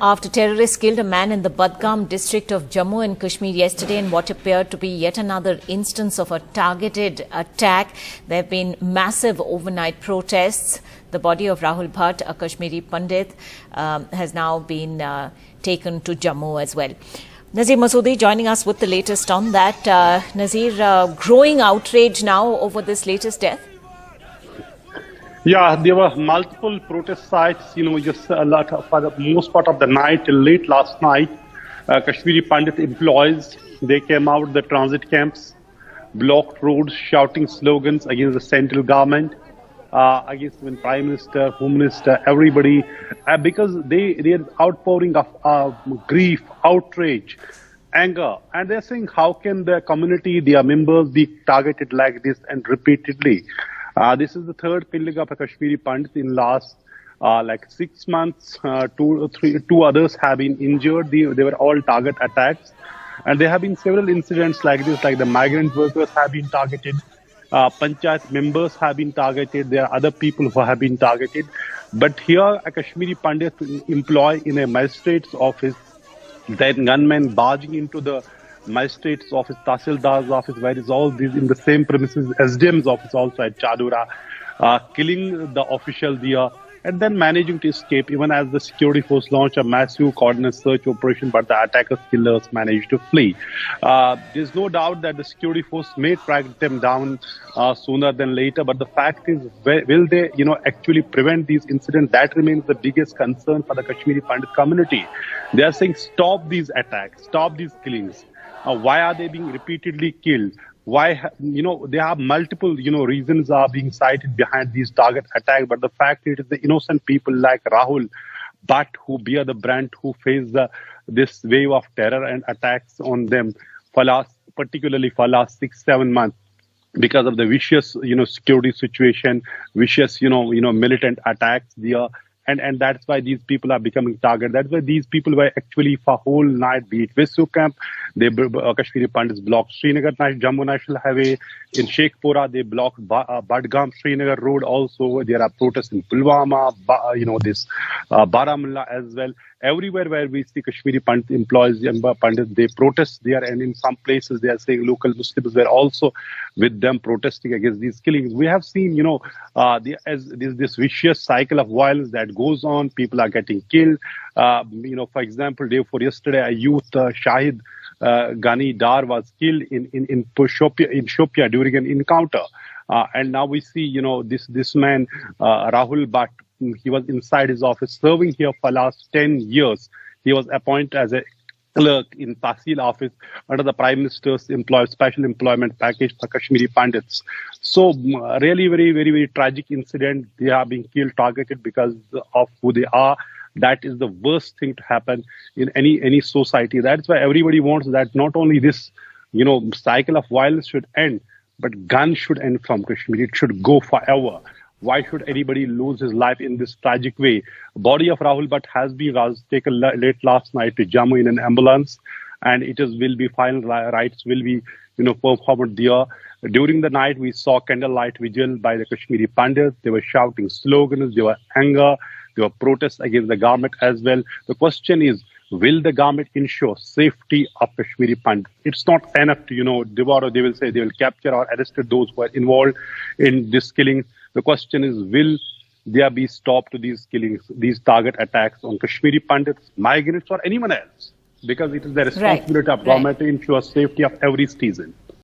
after terrorists killed a man in the Budgam district of Jammu and Kashmir yesterday in what appeared to be yet another instance of a targeted attack. There have been massive overnight protests. The body of Rahul Bhatt, a Kashmiri Pandit, has now been taken to Jammu as well. Nazir Masoodi joining us with the latest on that. Nazir, growing outrage now over this latest death? Yeah, there were multiple protest sites, just a lot for the most part of the night, till late last night. Kashmiri Pandit employees, they came out the transit camps, blocked roads, shouting slogans against the central government, against the Prime Minister, Home Minister, everybody, because they're outpouring of grief, outrage, anger, and they're saying, how can the community, their members be targeted like this and repeatedly? This is the third killing of a Kashmiri Pandit in last 6 months. Two others have been injured. They were all target attacks. And there have been several incidents like this, like the migrant workers have been targeted. Panchayat members have been targeted. There are other people who have been targeted. But here, a Kashmiri Pandit employee in a magistrate's office, then gunmen barging into the magistrate's office, Tahsildar's office, where is all these in the same premises, SDM's office also at Chadura, killing the official there, and then managing to escape, even as the security force launched a massive coordinated search operation, but the attackers, killers managed to flee. There's no doubt that the security force may track them down sooner than later, but the fact is, will they, actually prevent these incidents? That remains the biggest concern for the Kashmiri Pandit community. They are saying, stop these attacks, stop these killings. Why are they being repeatedly killed? Why, there are multiple, reasons are being cited behind these target attacks. But the fact it is the innocent people like Rahul Bhatt who bear the brunt, who face this wave of terror and attacks on them particularly for last 6-7 months. Because of the vicious, security situation, vicious, militant attacks there. And that's why these people are becoming targeted. That's why these people were actually for whole night, be it Visu camp, Kashmiri Pandits blocked Srinagar Jammu National Highway. In Sheikhpura, they blocked Budgam Srinagar Road also. There are protests in Pulwama, Baramulla as well. Everywhere where we see Kashmiri Pandit employees, Pandits, they protest there, and in some places they are saying local Muslims were also with them protesting against these killings. We have seen, this vicious cycle of violence that goes on. People are getting killed. For example, day before yesterday, a youth Shahid Ghani Dar was killed in Shopia during an encounter. And now we see, this man, Rahul Bhatt, he was inside his office serving here for last 10 years. He was appointed as a clerk in Tahsil office under the Prime Minister's special employment package for Kashmiri Pandits. So really very, very, very tragic incident. They are being killed, targeted because of who they are. That is the worst thing to happen in any society. That's why everybody wants that not only this, cycle of violence should end, but guns should end from Kashmir. It should go forever. Why should anybody lose his life in this tragic way? Body of Rahul Bhatt has been taken late last night to Jammu in an ambulance, and will be final rites will be performed there. During the night, we saw candlelight vigil by the Kashmiri Pandits. They were shouting slogans. There were anger. There were protests against the government as well. The question is, will the government ensure safety of Kashmiri Pandits? It's not enough to, devour. They will say they will capture or arrest those who are involved in this killing. The question is, will there be stop to these killings, these target attacks on Kashmiri Pandits, migrants, or anyone else? Because it is the responsibility of government to ensure safety of every citizen.